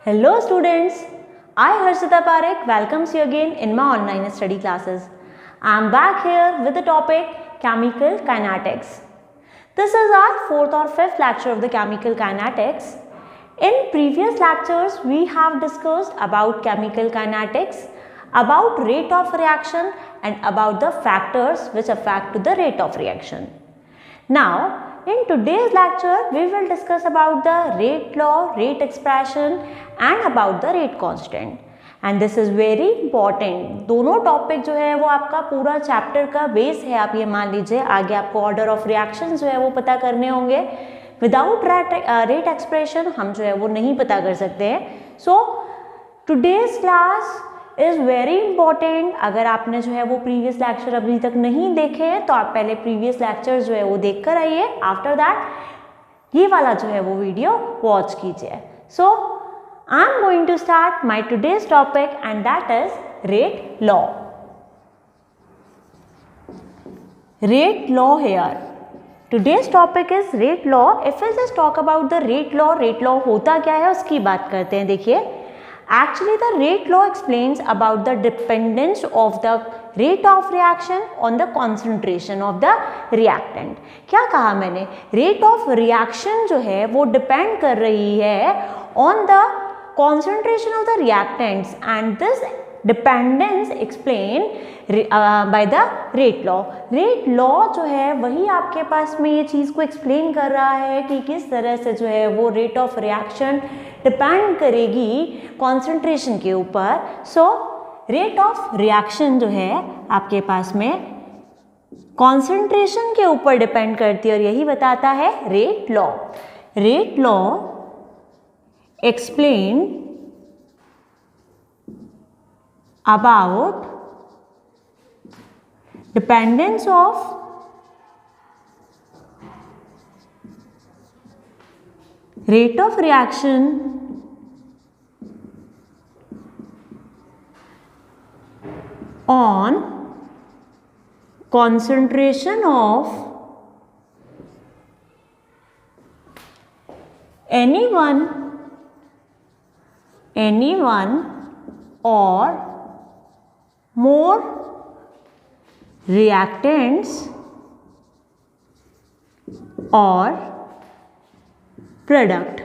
Hello students, I Harshita Parekh welcomes you again in my online study classes. I am back here with the topic Chemical Kinetics. This is our fourth or fifth lecture of the Chemical Kinetics. In previous lectures, we have discussed about chemical kinetics, about rate of reaction and about the factors which affect to the rate of reaction. Now, in today's lecture, we will discuss about the rate law, rate expression and about the rate constant. And this is very important. दोनों topic जो है वो आपका पूरा chapter का base है. आप ये मान लीजिए आगे आपको ऑर्डर ऑफ रिएक्शन जो है वो पता करने होंगे. विदाउट रेट एक्सप्रेशन हम जो है वो नहीं पता कर सकते हैं. So today's class is very important. अगर आपने जो है वो प्रीवियस लेक्चर अभी तक नहीं देखे हैं तो आप पहले प्रीवियस लेक्चर जो है वो देख कर आइए. आफ्टर दैट ये वाला जो है वो वीडियो वॉच कीजिए. So I am going to start my today's topic and that is rate law. Rate law here. Today's topic is rate law. If we just talk about the rate law होता क्या है उसकी बात करते हैं. देखिए, actually the rate law explains about the dependence of the rate of reaction on the concentration of the reactant. क्या कहा मैंने? Rate of reaction जो है वो depend कर रही है on the concentration of the reactants and this dependence explained by the rate law. Rate law जो है वही आपके पास में ये चीज़ को explain कर रहा है कि किस तरह से जो है वो rate of reaction depend करेगी concentration के ऊपर. So rate of reaction जो है आपके पास में concentration के ऊपर depend करती है और यही बताता है rate law. Rate law explain about dependence of rate of reaction on concentration of anyone or more reactants or product.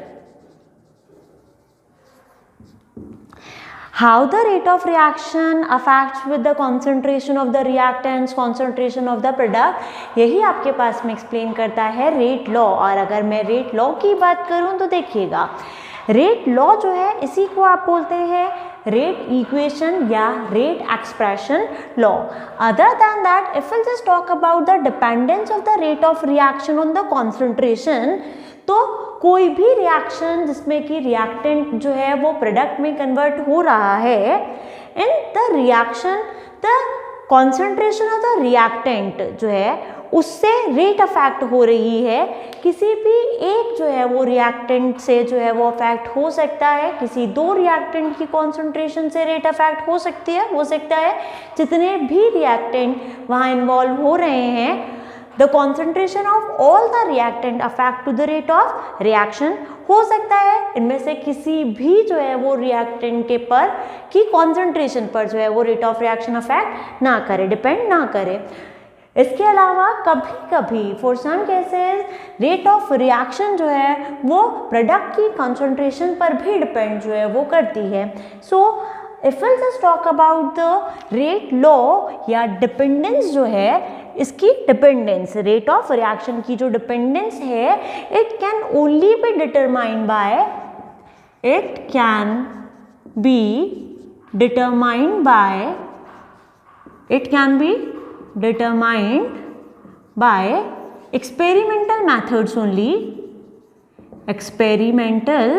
How the rate of reaction affects with the concentration of the reactants, concentration of the product, यही आपके पास में explain करता है rate law. और अगर मैं rate law की बात करूं तो देखिएगा, रेट लॉ जो है इसी को आप बोलते हैं रेट इक्वेशन या rate expression law. Other than that, if we just talk about the dependence of the rate of reaction on the concentration, तो कोई भी रिएक्शन जिसमें कि रिएक्टेंट जो है वो प्रोडक्ट में कन्वर्ट हो रहा है, in the reaction the concentration of the reactant जो है उससे रेट अफेक्ट हो रही है. किसी भी एक जो है वो रिएक्टेंट से जो है वो अफेक्ट हो सकता है. किसी दो रिएक्टेंट की कॉन्सेंट्रेशन से रेट अफेक्ट हो सकता है. जितने भी रिएक्टेंट वहाँ इन्वॉल्व हो रहे हैं, the concentration of all the reactant affect to the rate of reaction हो सकता है. इनमें से किसी भी जो है वो रिएक्टेंट के पर की कॉन्सेंट्रेशन पर जो है वो रेट ऑफ रिएक्शन अफेक्ट ना करे, डिपेंड ना करे. इसके अलावा कभी कभी for some cases rate of reaction जो है वो प्रोडक्ट की कंसंट्रेशन पर भी डिपेंड जो है वो करती है. So if we just talk about the rate law या डिपेंडेंस जो है, इसकी डिपेंडेंस रेट ऑफ रिएक्शन की जो डिपेंडेंस है, it can only be determined by determined by experimental methods only. Experimental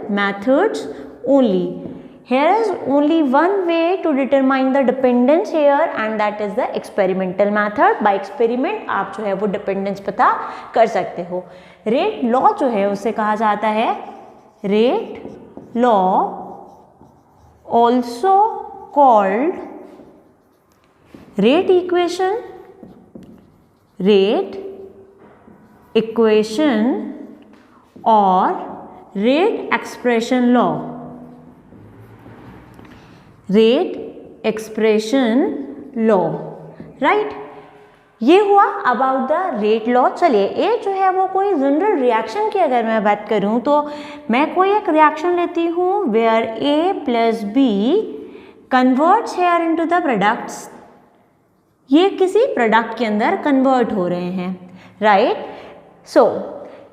methods only. Here is only one way to determine the dependence here and that is the experimental method. By experiment आप जो है वो dependence पता कर सकते हो. Rate law जो है उसे कहा जाता है rate law, also called rate equation, rate equation और rate expression law, rate expression law, right. ये हुआ अबाउट द रेट लॉ। चलिए ए जो है वो कोई जनरल रिएक्शन की अगर मैं बात करूं तो मैं कोई एक रिएक्शन लेती हूँ where A plus B converts here into the products. ये किसी प्रोडक्ट के अंदर कन्वर्ट हो रहे हैं, right. So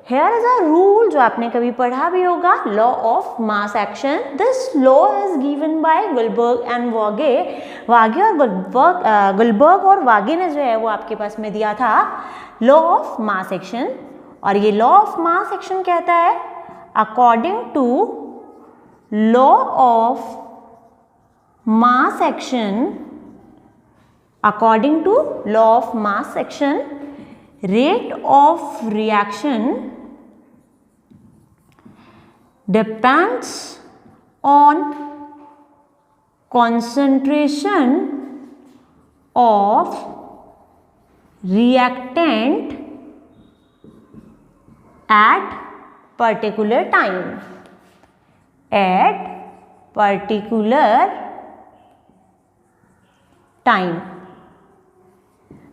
here is a rule जो आपने कभी पढ़ा भी होगा, law of mass action. This law is given by Guldberg and Waage. Waage और गुलबर्ग और वागे ने जो है वो आपके पास में दिया था लॉ ऑफ मास एक्शन। और ये लॉ ऑफ मास एक्शन कहता है according to law of mass action, according to law of mass action, rate of reaction depends on concentration of reactant at particular time, at particular time.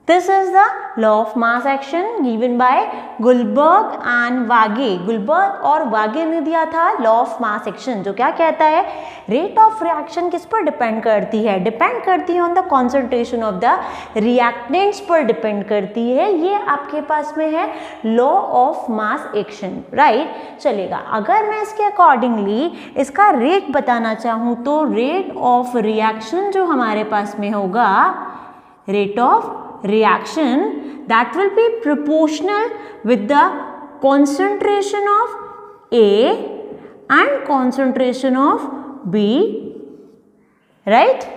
This is the law of mass action given by Guldberg and Waage. Guldberg और Waage ने दिया था law of mass action, जो क्या कहता है rate of reaction किस पर डिपेंड करती है, डिपेंड करती है on the concentration of the reactants पर डिपेंड करती है। ये आपके पास में है law of mass action, right. चलेगा, अगर मैं इसके अकॉर्डिंगली इसका रेट बताना चाहूँ तो रेट ऑफ रिएक्शन जो हमारे पास में होगा, rate of reaction that will be proportional with the concentration of A and concentration of B, right?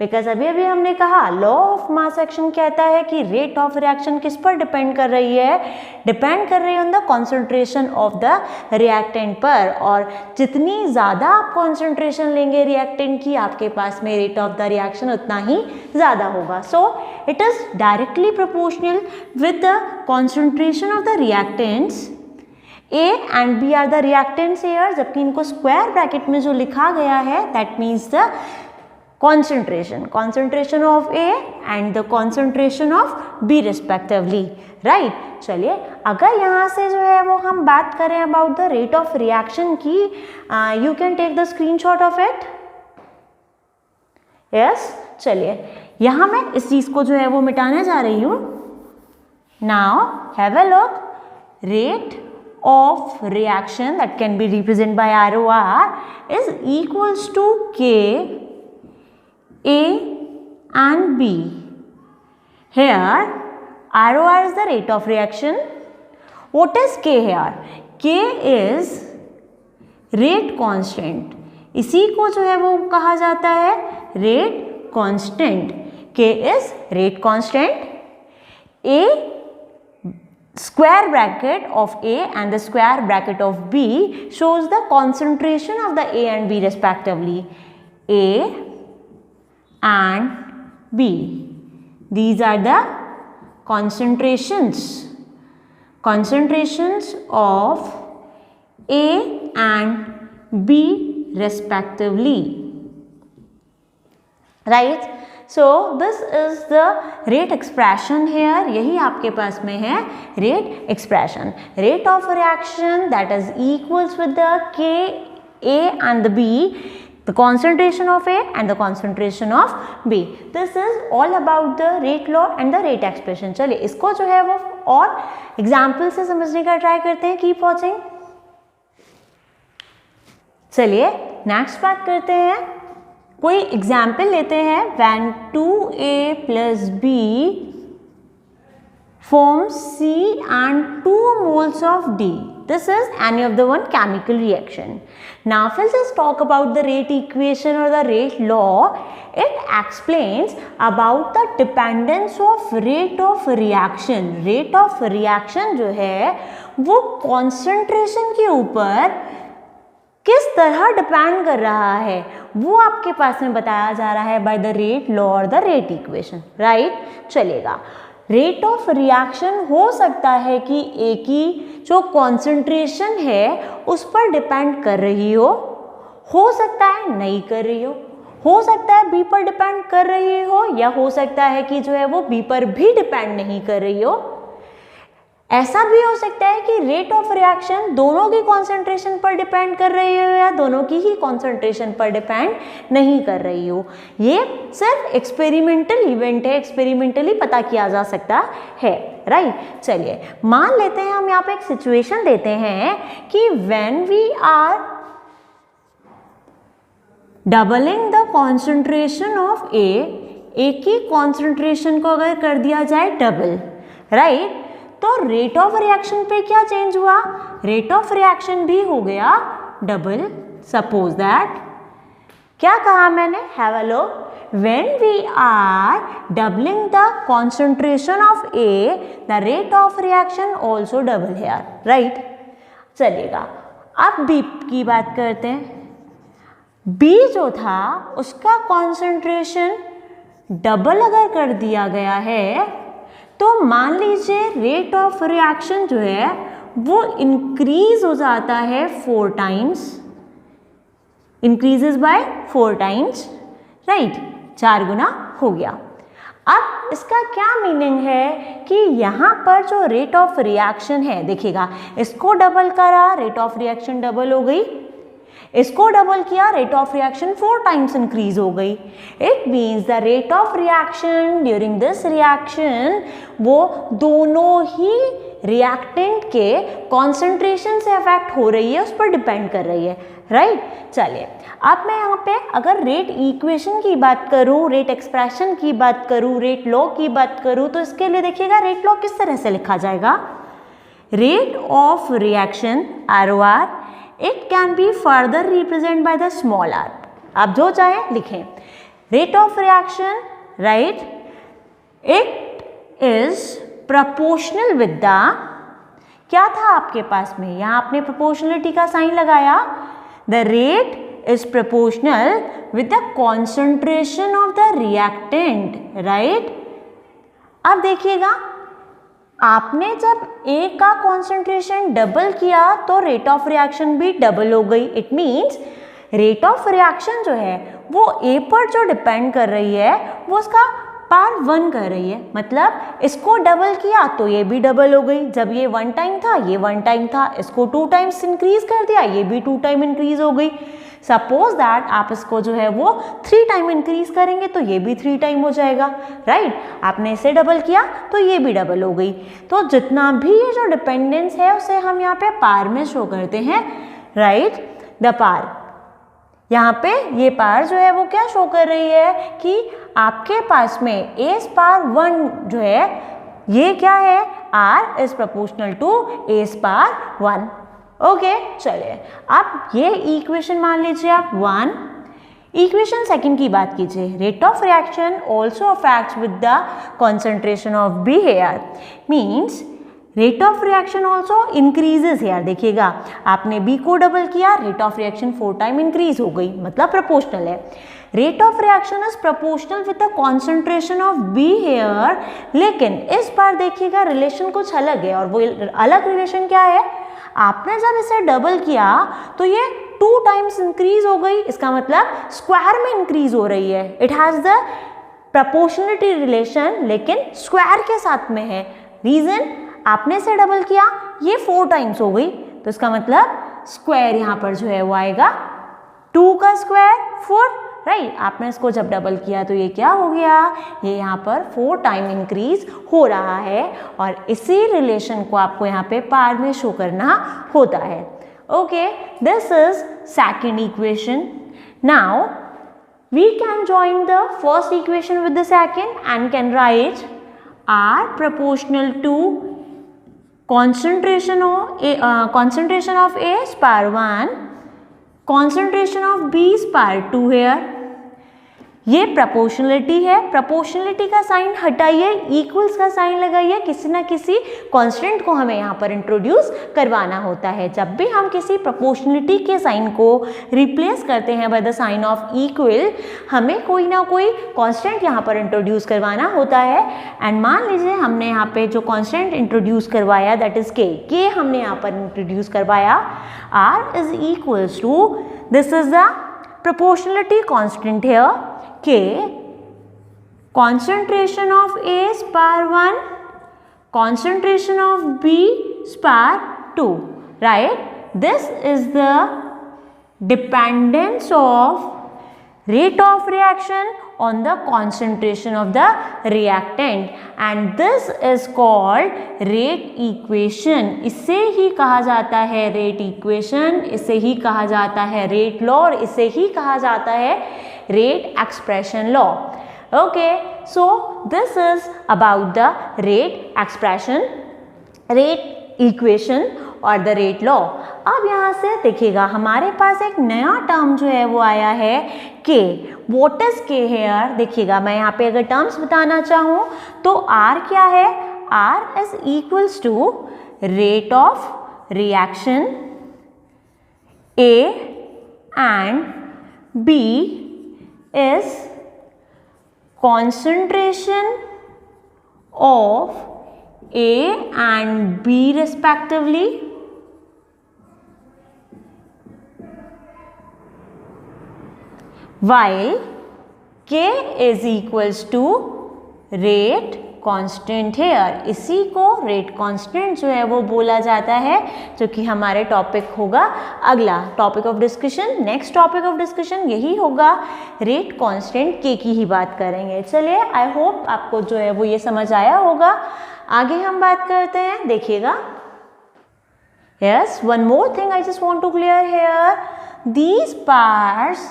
Because अभी अभी हमने कहा लॉ ऑफ मास एक्शन कहता है कि रेट ऑफ रिएक्शन किस पर डिपेंड कर रही है, डिपेंड कर रही है on the concentration of the reactant पर। और जितनी ज़्यादा आप कॉन्सेंट्रेशन लेंगे रिएक्टेंट की, आपके पास में रेट ऑफ द रिएक्शन उतना ही ज़्यादा होगा। So it is directly proportional with the concentration of the reactants. A and B are the reactants here, जबकि इनको स्क्वायर ब्रैकेट में जो लिखा गया है that means the concentration of A and the concentration of B respectively, right? चलिए, अगर यहाँ से जो है वो हम बात करें about the rate of reaction की, you can take the screenshot of it. Yes, चलिए यहाँ मैं इस चीज़ को जो है वो मिटाने जा रही हूँ। Now have a look. Rate of reaction that can be represented by ROR is equals to K A and B. Here ROR is the rate of reaction. What is K here? K is rate constant. इसी को जो है वो कहा जाता है rate constant. K is rate constant. A square bracket of A and the square bracket of B shows the concentration of the A and B respectively. A and B. These are the concentrations of A and B respectively, right? So this is the rate expression here. यही आपके पास में है rate expression. Rate of reaction that is equals with the K A and the B, the concentration of A and the concentration of B. This is all about the rate law and the rate expression. चलिए इसको जो है वो और example से समझने का try करते हैं। Keep watching. चलिए नेक्स्ट बात करते हैं, कोई एग्जाम्पल लेते हैं। when 2A plus B forms C and 2 moles of D. This is any of the one chemical reaction. Now if we just talk about the rate equation or the rate law, it explains about the dependence of rate of reaction. Rate of reaction जो है वो concentration के ऊपर किस तरह depend कर रहा है वो आपके पास में बताया जा रहा है बाय द रेट लॉ और द रेट इक्वेशन, राइट? चलेगा, रेट ऑफ रिएक्शन हो सकता है कि ए की जो कॉन्सेंट्रेशन है उस पर डिपेंड कर रही हो सकता है नहीं कर रही हो सकता है बी पर डिपेंड कर रही हो, या हो सकता है कि जो है वो बी पर भी डिपेंड नहीं कर रही हो। ऐसा भी हो सकता है कि रेट ऑफ रिएक्शन दोनों की कॉन्सेंट्रेशन पर डिपेंड कर रही हो या दोनों की ही कॉन्सेंट्रेशन पर डिपेंड नहीं कर रही हो। ये सिर्फ एक्सपेरिमेंटल इवेंट है, एक्सपेरिमेंटली पता किया जा सकता है, राइट। चलिए मान लेते हैं, हम यहाँ पे एक सिचुएशन देते हैं कि when we are doubling the concentration of A की कॉन्सेंट्रेशन को अगर कर दिया जाए डबल, राइट, तो रेट ऑफ रिएक्शन पे क्या चेंज हुआ, रेट ऑफ रिएक्शन भी हो गया डबल। सपोज दैट, क्या कहा मैंने, have a look, when we are doubling the concentration of A the rate of reaction also double here, right. चलिएगा अब बी की बात करते हैं। बी जो था उसका कॉन्सेंट्रेशन डबल अगर कर दिया गया है तो मान लीजिए रेट ऑफ रिएक्शन जो है वो इंक्रीज हो जाता है 4 times, increases by 4 times, right, 4 गुना हो गया। अब इसका क्या मीनिंग है कि यहाँ पर जो रेट ऑफ रिएक्शन है, देखिएगा इसको डबल करा, रेट ऑफ रिएक्शन डबल हो गई, इसको डबल किया, rate of reaction 4 times increase हो गई। It means the rate of reaction during this reaction वो दोनों ही रिएक्टेंट के कॉन्सेंट्रेशन से अफेक्ट हो रही है, उस पर डिपेंड कर रही है, राइट। चलिए अब मैं यहाँ पे अगर रेट इक्वेशन की बात करूँ, रेट एक्सप्रेशन की बात करूँ, रेट लॉ की बात करूँ, तो इसके लिए देखिएगा रेट लॉ किस तरह से लिखा जाएगा। Rate of reaction ROR, it can be further represented by the small r, आप जो चाहे लिखें। Rate of reaction, right, it is proportional with the, क्या था आपके पास में, यहाँ आपने प्रोपोर्शनलिटी का साइन लगाया, the rate is proportional with the concentration of the reactant, right. अब देखिएगा आपने जब ए का कॉन्सेंट्रेशन डबल किया तो रेट ऑफ रिएक्शन भी डबल हो गई। It means rate of reaction जो है वो ए पर जो डिपेंड कर रही है वो उसका पावर 1 कर रही है, मतलब इसको डबल किया तो ये भी डबल हो गई। जब ये 1 टाइम था, ये 1 टाइम था, इसको 2 टाइम्स इंक्रीज कर दिया, ये भी 2 टाइम इंक्रीज हो गई। सपोज दैट आप इसको जो है वो 3 टाइम इंक्रीज करेंगे तो ये भी 3 टाइम हो जाएगा, राइट। आपने इसे डबल किया तो ये भी डबल हो गई। तो जितना भी ये जो डिपेंडेंस है उसे हम यहाँ पे पावर में शो करते हैं, राइट। द पावर, यहाँ पे ये पावर जो है वो क्या शो कर रही है कि आपके पास में ए पावर 1 जो है ये क्या है, R is proportional to A power 1। Okay, चलिए अब ये इक्वेशन मान लीजिए आप 1। इक्वेशन सेकंड की बात कीजिए, rate of reaction also affects with the concentration of B here, means rate of reaction also increases here. देखिएगा आपने बी को डबल किया, rate of reaction 4 time increase हो गई, मतलब प्रोपोर्शनल है। Rate of reaction is proportional with the concentration of B here, लेकिन इस बार देखिएगा रिलेशन कुछ अलग है, और वो अलग रिलेशन क्या है, आपने जब इसे डबल किया तो ये 2 टाइम्स इंक्रीज हो गई, इसका मतलब स्क्वायर में इंक्रीज हो रही है। It has the proportionality relation लेकिन स्क्वायर के साथ में है। रीजन, आपने इसे डबल किया, ये 4 टाइम्स हो गई, तो इसका मतलब स्क्वायर यहाँ पर जो है वो आएगा 2 का स्क्वायर 4, राइट। आपने इसको जब डबल किया तो ये क्या हो गया, ये यहाँ पर 4 टाइम इंक्रीज हो रहा है, और इसी रिलेशन को आपको यहाँ पे पावर में शो करना होता है। Okay, this is second equation. Now we can join the first equation with the second and can write R proportional to concentration of A is power 1, concentration of B is power 2 here. ये proportionality है, proportionality का sign हटाइए, equals का sign लगाइए, किसी ना किसी constant को हमें यहाँ पर इंट्रोड्यूस करवाना होता है। जब भी हम किसी प्रोपोर्शनलिटी के साइन को रिप्लेस करते हैं by the sign of equal, हमें कोई ना कोई कांस्टेंट यहाँ पर इंट्रोड्यूस करवाना होता है। एंड मान लीजिए हमने यहाँ पे जो कांस्टेंट इंट्रोड्यूस करवाया दैट इज के हमने यहाँ पर इंट्रोड्यूस करवाया। r is equals to, this is the proportionality constant here, K, concentration of A spar 1, concentration of B spar 2, right? This is the dependence of rate of reaction on the concentration of the reactant, and this is called rate equation. इसे ही कहा जाता है rate equation, इसे ही कहा जाता है rate law और इसे ही कहा जाता है rate expression law. Okay, so this is about the rate expression, rate equation और द रेट लॉ। अब यहाँ से देखिएगा हमारे पास एक नया टर्म जो है वो आया है के। व्हाट इज के हेयर? देखिएगा मैं यहाँ पे अगर टर्म्स बताना चाहूँ तो आर क्या है? R is equals to rate of reaction A and B is concentration of A and B respectively, while K is equals to rate constant here। इसी को rate constant जो है वो बोला जाता है, जो कि हमारे टॉपिक होगा अगला topic of discussion. Next topic of discussion यही होगा, rate constant K की ही बात करेंगे। चलिए, आई होप आपको जो है वो ये समझ आया होगा। आगे हम बात करते हैं, देखिएगा। Yes, one more thing I just want to clear here. These parts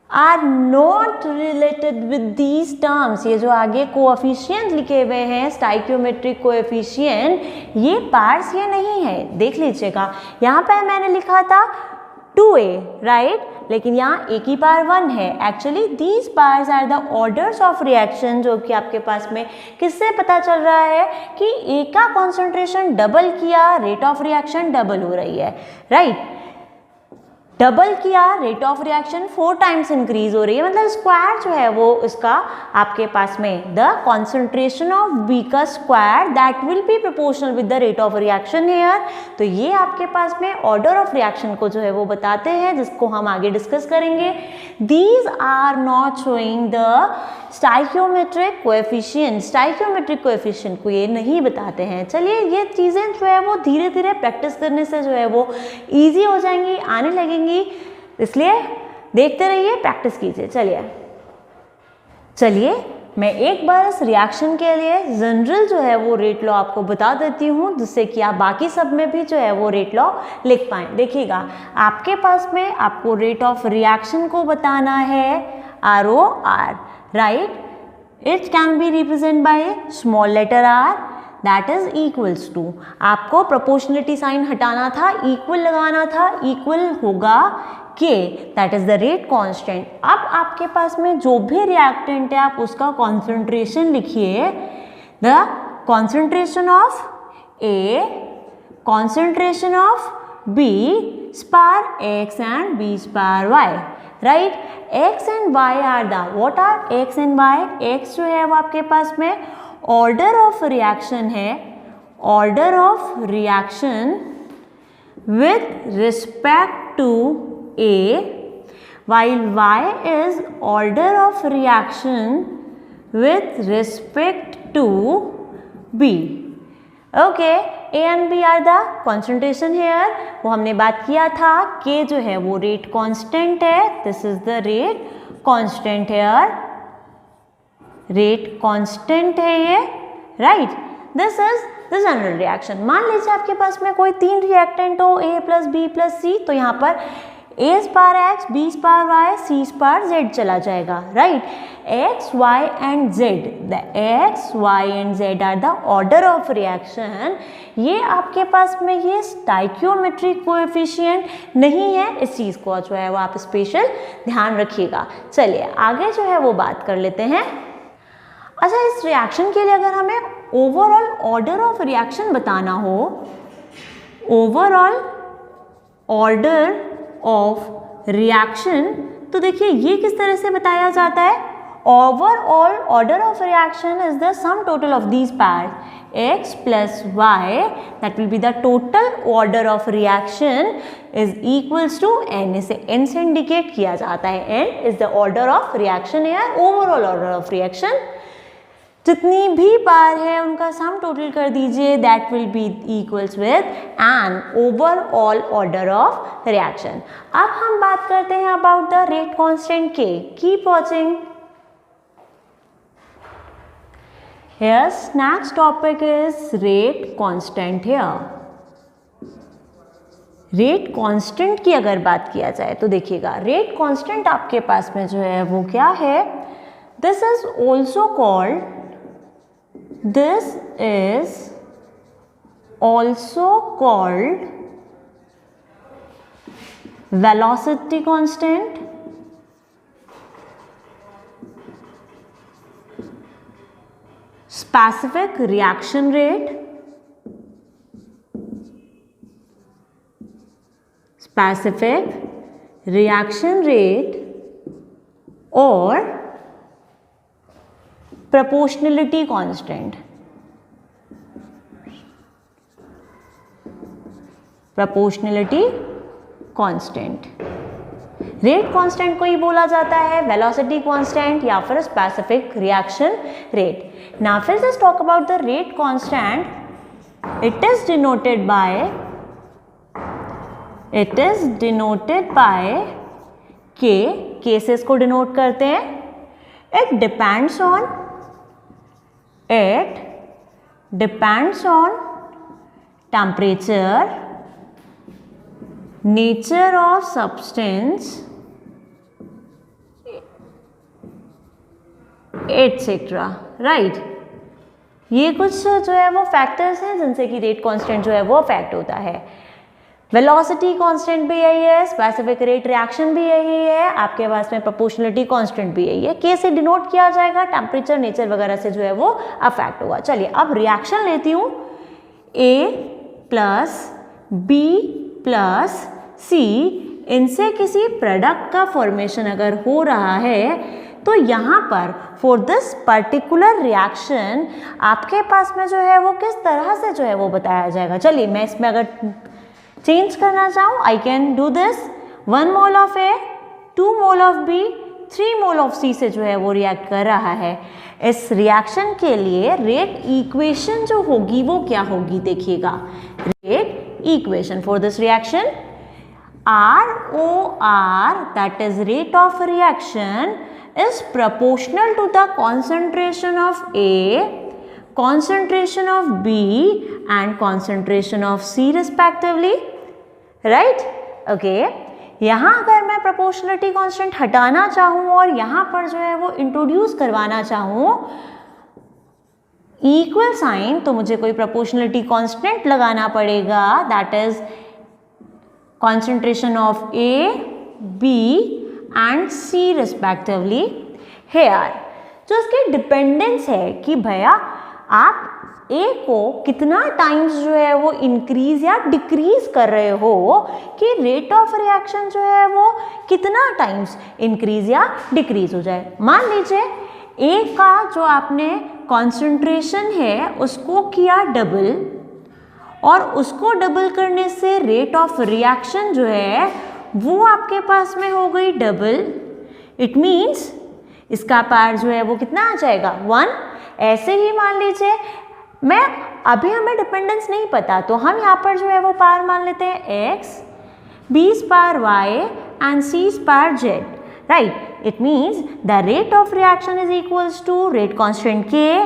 are not related with these terms। ये जो आगे कोएफिशिएंट लिखे हुए हैं, स्टाइकियोमेट्रिक कोएफिशिएंट, ये पार्ट्स ये नहीं है। देख लीजिएगा, यहाँ पर मैंने लिखा था 2a, राइट, लेकिन यहाँ a की पावर 1 है। Actually these parts are the orders of reaction, जो कि आपके पास में किससे पता चल रहा है कि a का कॉन्सेंट्रेशन डबल किया, रेट ऑफ रिएक्शन डबल हो रही है, राइट। डबल किया, rate of reaction 4 times increase हो रही है, मतलब स्क्वायर जो है वो इसका आपके पास में द कॉन्सेंट्रेशन ऑफ बी का square that will be proportional with the rate of reaction here. तो ये आपके पास में ऑर्डर ऑफ रिएक्शन को जो है वो बताते हैं, जिसको हम आगे डिस्कस करेंगे। These are not showing the stoichiometric coefficient, stoichiometric coefficient को ये नहीं बताते हैं। चलिए, ये चीज़ें जो है वो धीरे धीरे प्रैक्टिस करने से जो है वो ईजी हो जाएंगी, आने लगेंगी, इसलिए देखते रहिए, प्रैक्टिस कीजिए। चलिए मैं एक बार इस रिएक्शन के लिए जनरल जो है वो रेट लॉ आपको बता देती हूँ, जिससे कि आप बाकी सब में भी जो है वो रेट लॉ लिख पाएँ। देखिएगा, आपके पास में आपको रेट ऑफ रिएक्शन को बताना है ROR, right. It can be represent by small letter r, that is equals to, आपको प्रोपोर्शनलिटी साइन हटाना था, इक्वल लगाना था, इक्वल होगा K, that is the rate constant. अब आपके पास में जो भी रिएक्टेंट है आप उसका कॉन्सेंट्रेशन लिखिए, the concentration of A, concentration of B spar X and B spar Y, right? X and Y are the, what are X and Y? X जो है वो आपके पास में ऑर्डर ऑफ रिएक्शन है, order of reaction with respect to A, while Y is order of reaction with respect to B. Okay, A and B are the concentration here। वो हमने बात किया था, K जो है वो रेट कांस्टेंट है, this is the rate constant here, rate constant है ये, right. This is the general reaction. मान लीजिए आपके पास में कोई 3 रिएक्टेंट हो, A plus B plus C, तो यहाँ पर a स्पार x, b स्पार y, c स्पार z चला जाएगा, right. x, y and z, the x, y and z are the order of reaction। ये आपके पास में ये स्टाइकियोमेट्रिक कोएफिशिएंट नहीं है, इस चीज़ को जो है वो आप स्पेशल ध्यान रखिएगा। चलिए आगे जो है वो बात कर लेते हैं। अच्छा, इस रिएक्शन के लिए अगर हमें ओवरऑल ऑर्डर ऑफ रिएक्शन बताना हो, ओवरऑल ऑर्डर ऑफ रिएक्शन, तो देखिए ये किस तरह से बताया जाता है। Overall order of reaction is the sum total of these parts x plus y, that will be the total order of reaction is equals to n। इसे n से इंडिकेट किया जाता है। n is the order of reaction या overall order of reaction। जितनी भी बार है उनका सम टोटल कर दीजिए, that will be equals with an overall order of reaction. अब हम बात करते हैं अबाउट द रेट कांस्टेंट के। Keep watching. Here next topic is rate constant। here rate constant की अगर बात किया जाए तो देखिएगा, रेट कांस्टेंट आपके पास में जो है वो क्या है, this is also called velocity constant, specific reaction rate, specific reaction rate और proportionality constant। proportionality constant, rate constant को ही बोला जाता है वेलोसिटी कांस्टेंट या फिर स्पेसिफिक रिएक्शन रेट। नाउ फिर just talk about the rate constant. It is denoted by के, cases को डिनोट करते हैं। It depends on temperature, nature of substance etcetera, right. ये कुछ जो है वो फैक्टर्स हैं जिनसे कि रेट कांस्टेंट जो है वो अफेक्ट होता है। वेलोसिटी कांस्टेंट भी यही है, स्पेसिफिक रेट रिएक्शन भी यही है, आपके पास में प्रोपोर्शनलिटी कांस्टेंट भी यही है। के से डिनोट किया जाएगा, टेम्परेचर, नेचर वगैरह से जो है वो अफेक्ट होगा। चलिए अब रिएक्शन लेती हूँ। A plus B plus C, इनसे किसी प्रोडक्ट का फॉर्मेशन अगर हो रहा है तो यहाँ पर फॉर दिस पर्टिकुलर रिएक्शन आपके पास में जो है वो किस तरह से जो है वो बताया जाएगा। चलिए मैं इसमें अगर चेंज करना चाहूँ, I can do this. 1 mole of A, 2 mole of B, 3 mole of C से जो है वो रिएक्ट कर रहा है। इस रिएक्शन के लिए रेट इक्वेशन जो होगी वो क्या होगी, देखिएगा। Rate equation for this reaction, ROR, that is rate of reaction, is proportional to the concentration of A, concentration of B and concentration of C respectively, right? Okay, यहाँ अगर मैं proportionality constant हटाना चाहूँ और यहाँ पर जो है वो इंट्रोड्यूस करवाना चाहूँ इक्वल साइन, तो मुझे कोई proportionality constant लगाना पड़ेगा, that is concentration of A, B and C respectively। here जो इसकी डिपेंडेंस है कि भैया आप A को कितना टाइम्स जो है वो इंक्रीज या डिक्रीज कर रहे हो कि रेट ऑफ रिएक्शन जो है वो कितना टाइम्स इंक्रीज या डिक्रीज हो जाए। मान लीजिए A का जो आपने कॉन्सेंट्रेशन है उसको किया डबल, और उसको डबल करने से रेट ऑफ रिएक्शन जो है वो आपके पास में हो गई डबल। इट मीन्स इसका पावर जो है वो कितना आ जाएगा, 1। ऐसे ही मान लीजिए मैं अभी हमें डिपेंडेंस नहीं पता तो हम यहाँ पर जो है वो पावर मान लेते हैं x, b स्पार y एंड c स्पार z, right. It means the rate of reaction is equals to rate constant k,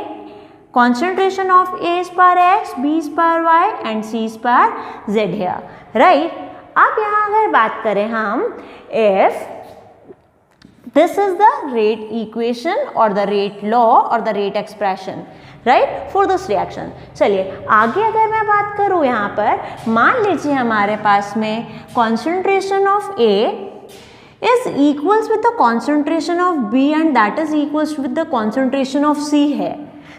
concentration of A स्पार x, B स्पार y and C स्पार z here, right। अब यहाँ अगर बात करें हम, if this is the rate equation और द रेट लॉ और the rate expression, right, for this reaction. चलिए आगे अगर मैं बात करूँ यहाँ पर, मान लीजिए हमारे पास में concentration of A is equals with the concentration of B and that is equals with the concentration of C है।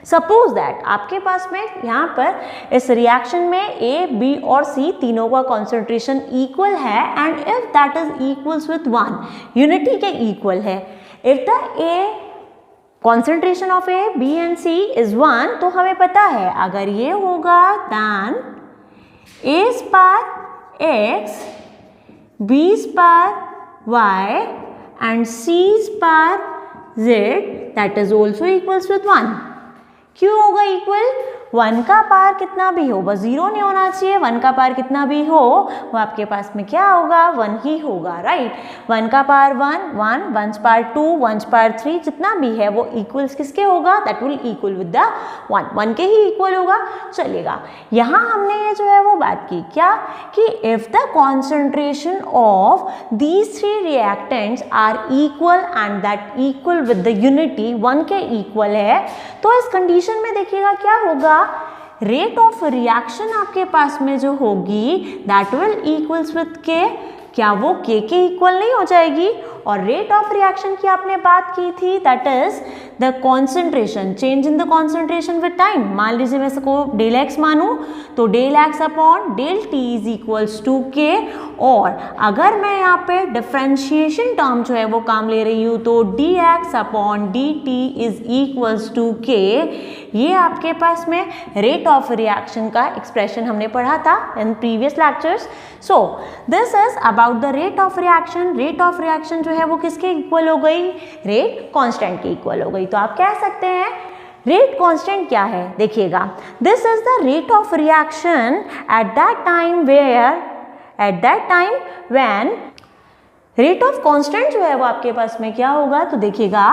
Suppose that आपके पास में यहाँ पर इस रिएक्शन में A, B और C तीनों का concentration equal है and if that is equals with 1, unity के equal है। If the A concentration of A, B and C is 1, तो हमें पता है अगर ये होगा then A स्पार X, B स्पार y and c स्पार z that is also equals with 1। क्यों होगा इक्वल? 1 का पार कितना भी हो, बस 0 नहीं होना चाहिए, 1 का पार कितना भी हो वो आपके पास में क्या होगा, 1 ही होगा, राइट। 1 का पार 1, 1 पार 2, 1 पार 3 जितना भी है वो इक्वल्स किसके होगा, that will equal with the 1 के ही इक्वल होगा, चलेगा। यहाँ हमने ये जो है वो बात की क्या, कि if the concentration of these 3 reactants are equal and that equal with the unity 1 के इक्वल है, तो इस कंडीशन में देखिएगा क्या होगा, रेट ऑफ रिएक्शन आपके पास में जो होगी दैट विल इक्वल्स विद के, क्या वो के इक्वल नहीं हो जाएगी। और रेट ऑफ रिएक्शन की आपने बात की थी, that is the concentration, change in the concentration with time. मान लीजिए मैं इसको डेल एक्स मानूं तो del x upon del t is equals to k, और अगर मैं यहाँ पे डिफ्रेंशिएशन टर्म जो है वो काम ले रही हूँ तो d x upon d t is equals to k. ये आपके पास में रेट ऑफ रिएक्शन का एक्सप्रेशन हमने पढ़ा था in previous lectures. So this is about the rate of reaction. Rate of reaction जो है वो किसके इक्वल हो गई, रेट कांस्टेंट के इक्वल हो गई। तो आप कह सकते हैं रेट कांस्टेंट क्या है, देखिएगा, this is the rate of reaction at that time where, at that time when rate of constant जो है वो आपके पास में क्या होगा, तो देखिएगा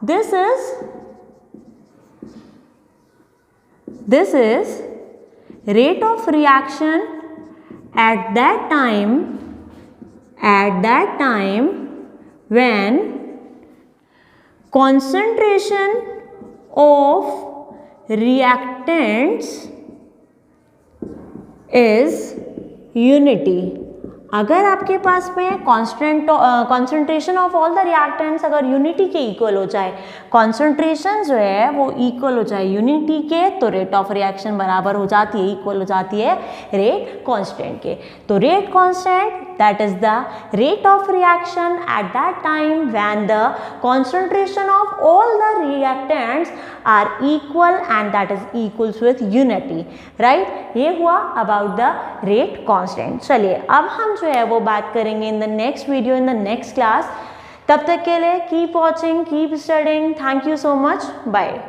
this is rate of reaction at that time when concentration of reactants is unity। अगर आपके पास में concentration of all the reactants अगर यूनिटी के इक्वल हो जाए, कॉन्सेंट्रेशन जो है वो इक्वल हो जाए यूनिटी के, तो रेट ऑफ रिएक्शन बराबर हो जाती है, इक्वल हो जाती है रेट कांस्टेंट के। तो rate constant that is the rate of reaction at that time when the concentration of all the reactants are equal and that is equals with unity, right. ये हुआ about the rate constant. चलिए अब हम जो है वो बात करेंगे in the next video, in the next class. तब तक के लिए keep watching, keep studying, thank you so much, bye.